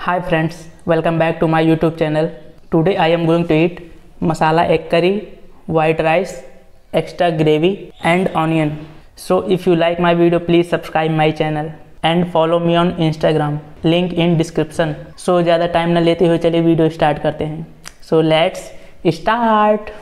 Hi friends, welcome back to my YouTube channel. Today I am going to eat masala egg curry, white rice, extra gravy and onion. So if you like my video, please subscribe my channel and follow me on Instagram. Link in description. So ज़्यादा time ना लेते हुए चलिए video start करते हैं. So let's start.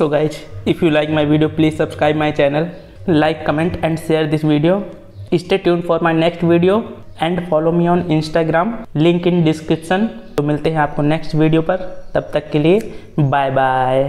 So guys, if you like my video, please subscribe my channel, like, comment and share this video. Stay tuned for my next video and follow me on Instagram, link in description. तो मिलते हैं आपको next video पर, तब तक के लिए bye bye.